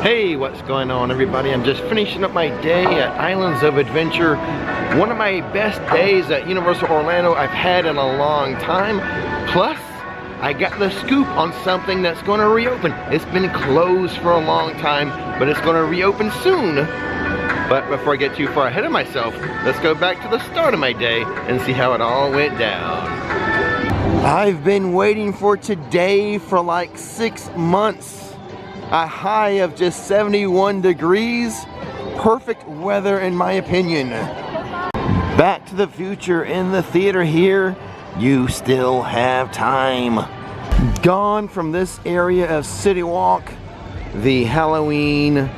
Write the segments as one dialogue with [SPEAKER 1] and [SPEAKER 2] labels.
[SPEAKER 1] Hey, what's going on everybody? I'm just finishing up my day at Islands of Adventure. One of my best days at Universal Orlando I've had in a long time. Plus, I got the scoop on something that's going to reopen. It's been closed for a long time, but it's going to reopen soon. But before I get too far ahead of myself, let's go back to the start of my day and see how it all went down. I've been waiting for today for like 6 months. A high of just 71 degrees. Perfect weather in my opinion. Back to the Future in the theater here. You still have time. Gone from this area of City Walk, the Halloween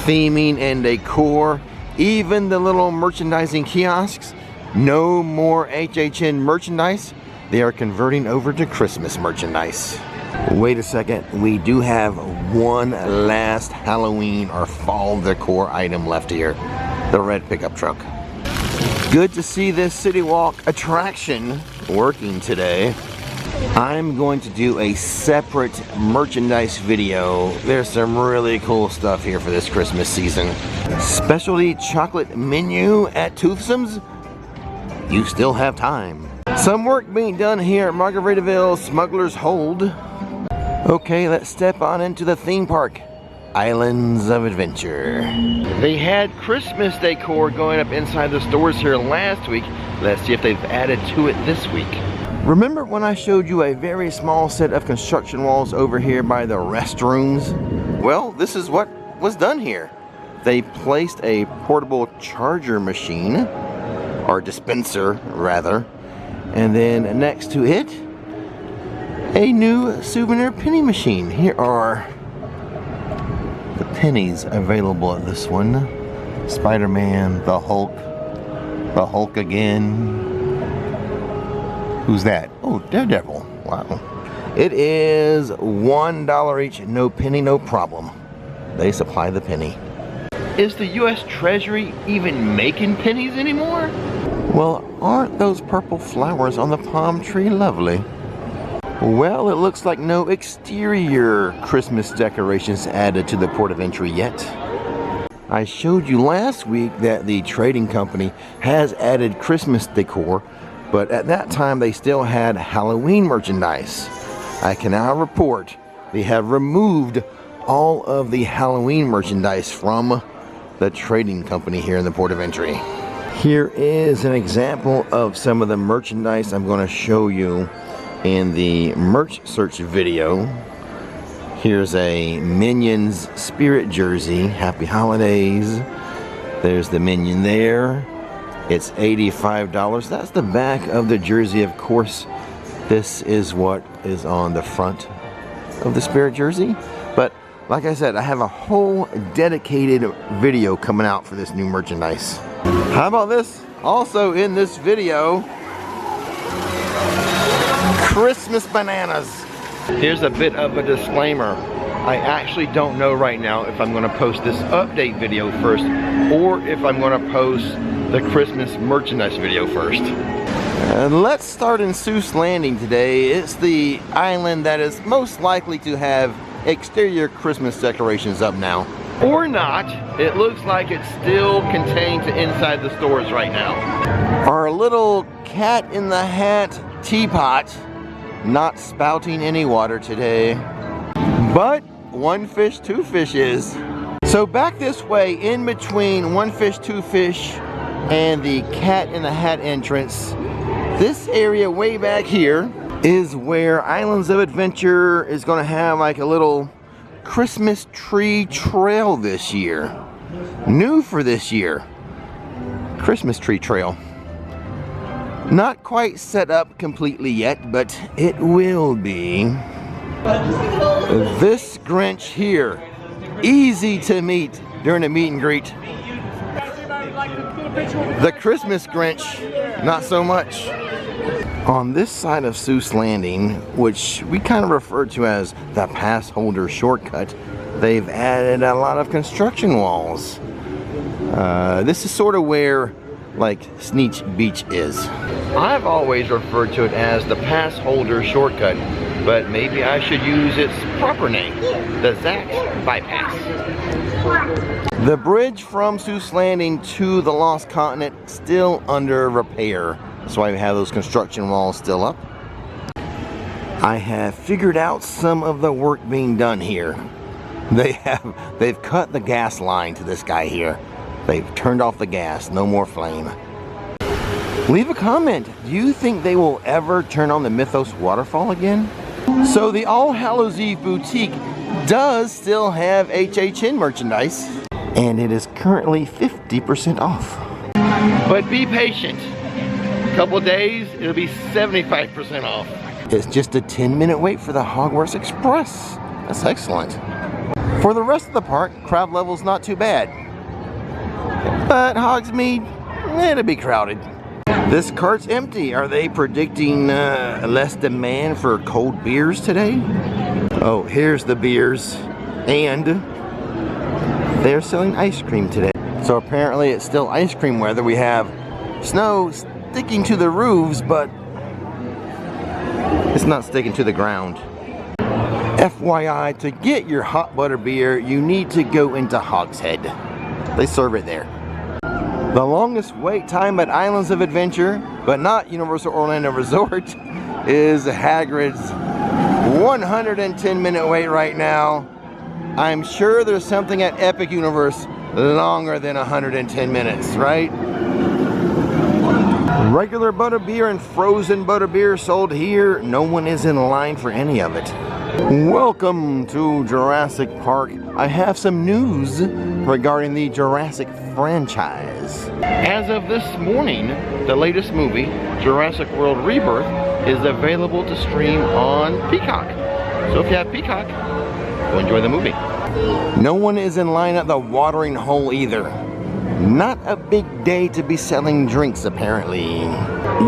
[SPEAKER 1] theming and decor, even the little merchandising kiosks. No more HHN merchandise. They are converting over to Christmas merchandise. Wait a second, we do have one last Halloween or fall decor item left here. The red pickup truck. Good to see this City Walk attraction working today. I'm going to do a separate merchandise video. There's some really cool stuff here for this Christmas season. Specialty chocolate menu at Toothsome's. You still have time. Some work being done here at Margaritaville Smuggler's Hold. Okay, let's step on into the theme park, Islands of Adventure. They had Christmas decor going up inside the stores here last week. Let's see if they've added to it this week. Remember when I showed you a very small set of construction walls over here by the restrooms? Well, this is what was done here. They placed a portable charger machine, or dispenser rather, and then next to it, a new souvenir penny machine. Here are the pennies available at this one. Spider-Man, the Hulk again. Who's that? Oh, Daredevil. Wow. It is $1 each, no penny, no problem. They supply the penny. Is the US Treasury even making pennies anymore? Well, aren't those purple flowers on the palm tree lovely? Well, it looks like no exterior Christmas decorations added to the port of entry yet. I showed you last week that the trading company has added Christmas decor, but at that time they still had Halloween merchandise. I can now report they have removed all of the Halloween merchandise from the trading company here in the port of entry. Here is an example of some of the merchandise I'm going to show you in the merch search video. Here's a Minions Spirit jersey. Happy holidays. There's the Minion there. It's $85. That's the back of the jersey, of course. This is what is on the front of the Spirit jersey. But like I said, I have a whole dedicated video coming out for this new merchandise. How about this? Also in this video, Christmas bananas. Here's a bit of a disclaimer. I actually don't know right now if I'm going to post this update video first or if I'm going to post the Christmas merchandise video first. Let's start in Seuss Landing today. It's the island that is most likely to have exterior Christmas decorations up now. Or not. It looks like it's still contained to inside the stores right now. Our little cat in the hat teapot, not spouting any water today. But one fish, two fishes. So back this way, in between one fish, two fish and the cat in the hat entrance, this area way back here is where Islands of Adventure is going to have like a little Christmas tree trail this year. New for this year. Christmas tree trail. Not quite set up completely yet, but it will be. This Grinch here, easy to meet during a meet and greet. The Christmas Grinch, not so much. On this side of Seuss Landing, which we kind of refer to as the pass holder shortcut, they've added a lot of construction walls. This is sort of where like Sneech Beach is. I've always referred to it as the pass holder shortcut but maybe I should use its proper name, the Zax Bypass. The bridge from Seuss Landing to the Lost Continent still under repair. That's why we have those construction walls still up. I have figured out some of the work being done here. They've cut the gas line to this guy here. They've turned off the gas, no more flame. Leave a comment. Do you think they will ever turn on the Mythos waterfall again? So the All Hallows Eve boutique does still have HHN merchandise, and it is currently 50% off. But be patient. A couple days, it'll be 75% off. It's just a 10-minute wait for the Hogwarts Express. That's excellent. For the rest of the park, crowd level's not too bad. But Hogsmeade, it'll be crowded. This cart's empty. Are they predicting less demand for cold beers today? Oh, here's the beers. And they're selling ice cream today. So apparently it's still ice cream weather. We have snow sticking to the roofs, but it's not sticking to the ground. FYI, to get your hot butter beer, you need to go into Hogshead. They serve it there. The longest wait time at Islands of Adventure, but not Universal Orlando Resort, is Hagrid's 110-minute wait right now. I'm sure there's something at Epic Universe longer than 110 minutes, right? Regular butterbeer and frozen butterbeer sold here. No one is in line for any of it. Welcome to Jurassic Park. I have some news regarding the Jurassic franchise. As of this morning, the latest movie, Jurassic World Rebirth, is available to stream on Peacock. So if you have Peacock, go enjoy the movie. No one is in line at the watering hole either. Not a big day to be selling drinks, apparently.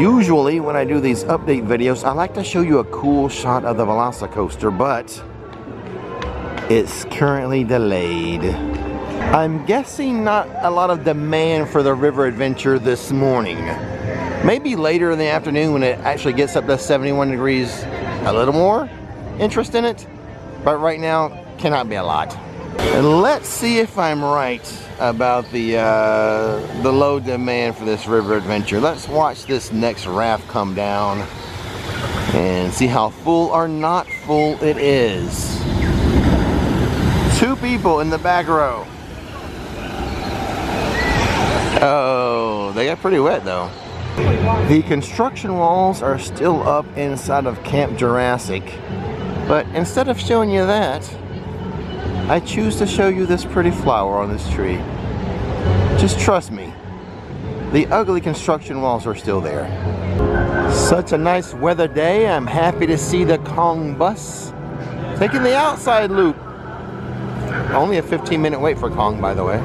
[SPEAKER 1] Usually when I do these update videos, I like to show you a cool shot of the Velocicoaster, but it's currently delayed. I'm guessing not a lot of demand for the river adventure this morning. Maybe later in the afternoon when it actually gets up to 71 degrees, a little more interest in it. But right now, cannot be a lot. And let's see if I'm right about the low demand for this river adventure. Let's watch this next raft come down and see how full or not full it is. 2 people in the back row. Oh, they got pretty wet though. The construction walls are still up inside of Camp Jurassic, but instead of showing you that, I choose to show you this pretty flower on this tree. Just trust me, the ugly construction walls are still there. Such a nice weather day. I'm happy to see the Kong bus taking the outside loop. Only a 15-minute wait for Kong, by the way.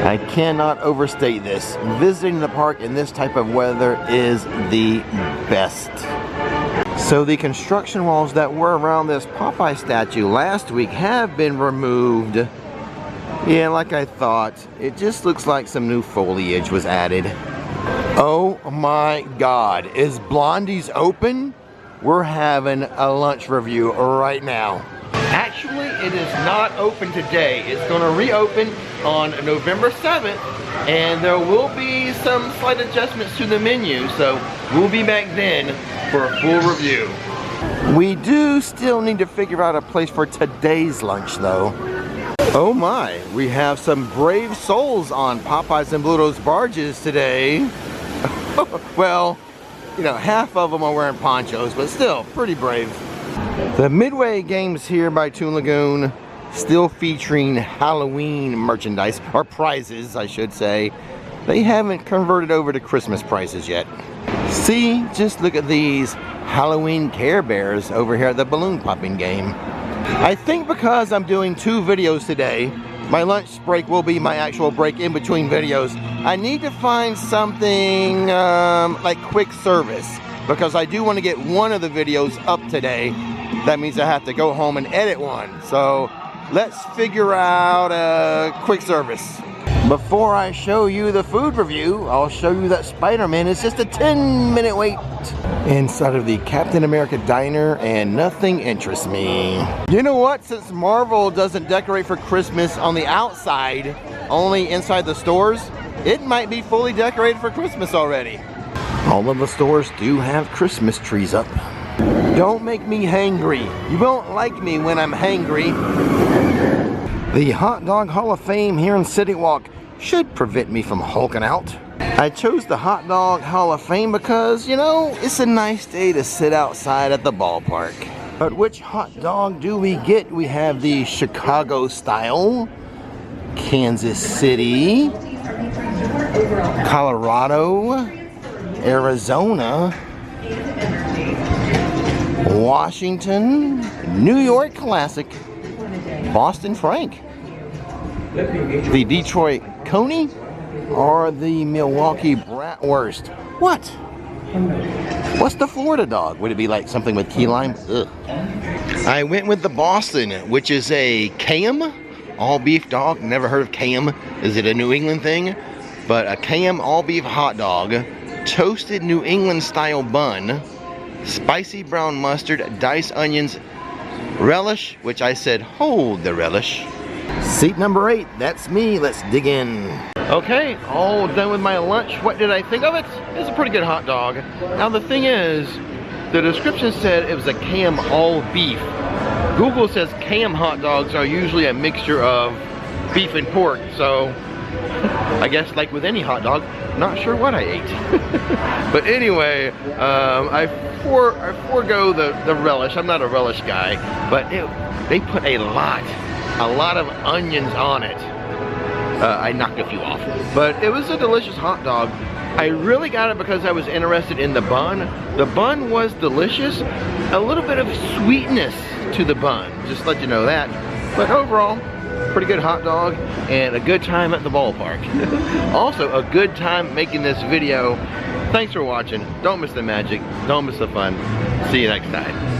[SPEAKER 1] I cannot overstate this. Visiting the park in this type of weather is the best. So the construction walls that were around this Popeye statue last week have been removed. Yeah, like I thought, it just looks like some new foliage was added. Oh my God, is Blondie's open? We're having a lunch review right now. Actually, it is not open today. It's going to reopen on November 7th, and there will be some slight adjustments to the menu, so we'll be back then for a full review. We do still need to figure out a place for today's lunch though. Oh my, we have some brave souls on Popeyes and Bluto's barges today. Well, you know, half of them are wearing ponchos, but still pretty brave. The Midway games here by Toon Lagoon still featuring Halloween merchandise, or prizes I should say. They haven't converted over to Christmas prices yet. See, just look at these Halloween Care Bears over here at the balloon popping game. I think because I'm doing 2 videos today, my lunch break will be my actual break in between videos. I need to find something like quick service, because I do want to get one of the videos up today. That means I have to go home and edit one. So let's figure out quick service. Before I show you the food review, I'll show you that Spider-Man is just a 10-minute wait inside of the Captain America diner, and nothing interests me. You know what? Since Marvel doesn't decorate for Christmas on the outside, only inside the stores, it might be fully decorated for Christmas already. All of the stores do have Christmas trees up. Don't make me hangry. You won't like me when I'm hangry. The Hot Dog Hall of Fame here in City Walk should prevent me from hulking out. I chose the Hot Dog Hall of Fame because, you know, it's a nice day to sit outside at the ballpark. But which hot dog do we get? We have the Chicago style, Kansas City, Colorado, Arizona, Washington, New York Classic, Boston Frank, the Detroit Coney, or the Milwaukee Bratwurst. What? What's the Florida dog? Would it be like something with key lime? Ugh. I went with the Boston, which is a KM, all beef dog. Never heard of KM. Is it a New England thing? But a KM all beef hot dog, toasted New England style bun, spicy brown mustard, diced onions, relish, which I said, hold the relish. Seat number 8, that's me. Let's dig in. Okay, all done with my lunch. What did I think of it? It's a pretty good hot dog. Now the thing is, the description said it was a KM all beef. Google says KM hot dogs are usually a mixture of beef and pork, so I guess like with any hot dog, not sure what I ate. But anyway, I forego the relish. I'm not a relish guy, but they put a lot of onions on it. I knocked a few off, but it was a delicious hot dog. I really got it because I was interested in the bun. The bun was delicious. A little bit of sweetness to the bun, just to let you know that. But overall, pretty good hot dog and a good time at the ballpark. Also, a good time making this video. Thanks for watching. Don't miss the magic. Don't miss the fun. See you next time.